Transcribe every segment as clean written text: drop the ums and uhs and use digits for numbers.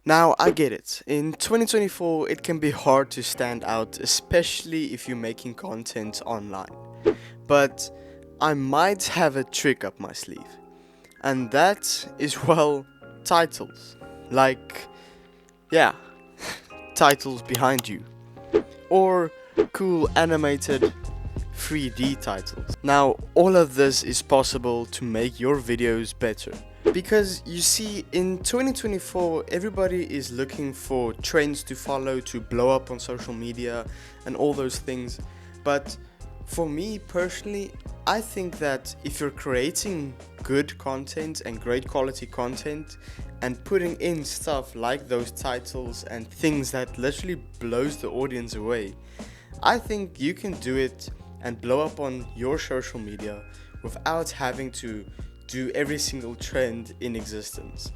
Now, I get it. In 2024, it can be hard to stand out, especially if you're making content online. But I might have a trick up my sleeve. And that is, well, titles. Like, yeah, titles behind you. Or cool animated 3D titles. Now, all of this is possible to make your videos better. Because you see, in 2024, everybody is looking for trends to follow to blow up on social media and all those things. But for me personally, I think that if you're creating good content and great quality content and putting in stuff like those titles and things that literally blows the audience away, I think you can do it and blow up on your social media without having to do every single trend in existence.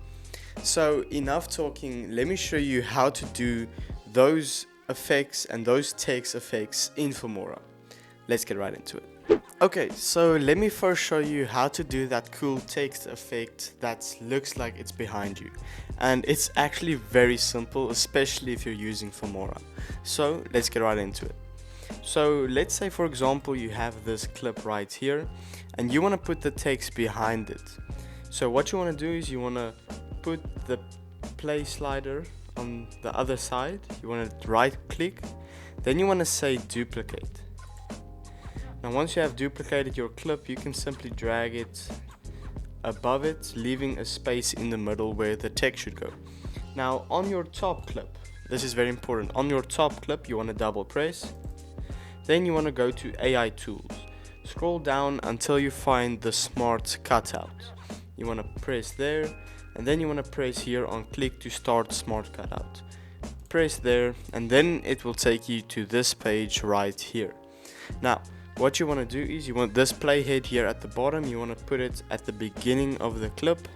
So enough talking, let me show you how to do those effects and those text effects in Filmora. Let's get right into it. Okay, so let me first show you how to do that cool text effect that looks like it's behind you. And it's actually very simple, especially if you're using Filmora. So let's get right into it. So let's say, for example, you have this clip right here and you want to put the text behind it. So what you want to do is you want to put the play slider on the other side. You want to right click, then you want to say duplicate. Now once you have duplicated your clip, you can simply drag it above it, leaving a space in the middle where the text should go. Now on your top clip, this is very important, on your top clip you want to double press. Then you want to go to AI tools. Scroll down until you find the smart cutout. You want to press there, and then you want to press here on click to start smart cutout. Press there, and then it will take you to this page right here. Now, what you want to do is you want this playhead here at the bottom, you want to put it at the beginning of the clip.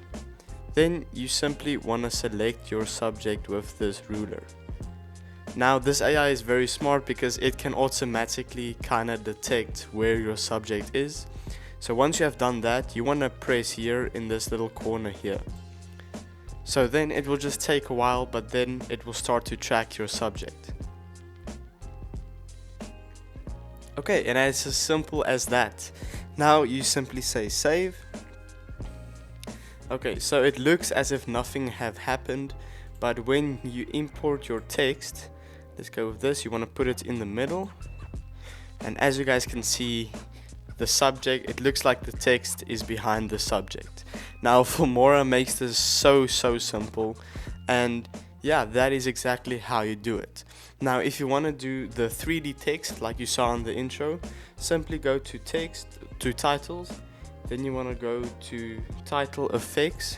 Then you simply want to select your subject with this ruler. Now this AI is very smart because it can automatically kind of detect where your subject is. So once you have done that, you want to press here in this little corner here. So then it will just take a while, but then it will start to track your subject. Okay, and it's as simple as that. Now you simply say save. Okay, so it looks as if nothing have happened, but when you import your text, let's go with this, you want to put it in the middle, and as you guys can see, the subject, it looks like the text is behind the subject. Now Filmora makes this so simple, and yeah, that is exactly how you do it. Now if you want to do the 3D text like you saw in the intro, simply go to text, to titles, then you want to go to title effects,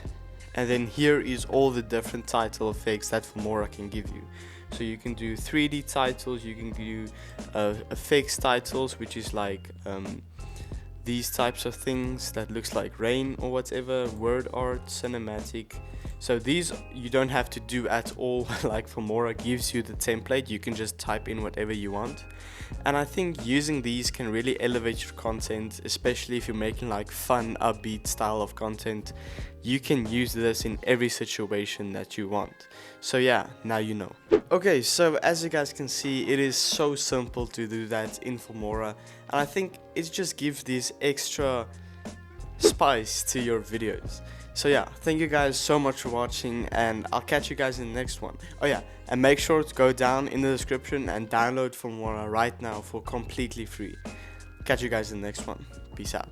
and then here is all the different title effects that Filmora can give you. So you can do 3D titles, you can do effects titles, which is like these types of things that looks like rain or whatever, word art, cinematic. So these you don't have to do at all, like Filmora gives you the template, you can just type in whatever you want. And I think using these can really elevate your content, especially if you're making like fun, upbeat style of content. You can use this in every situation that you want. So yeah, now you know. Okay, so as you guys can see, it is so simple to do that in Filmora, and I think it just gives this extra spice to your videos. So yeah, thank you guys so much for watching, and I'll catch you guys in the next one. Oh yeah, and make sure to go down in the description and download Filmora right now for completely free. Catch you guys in the next one. Peace out.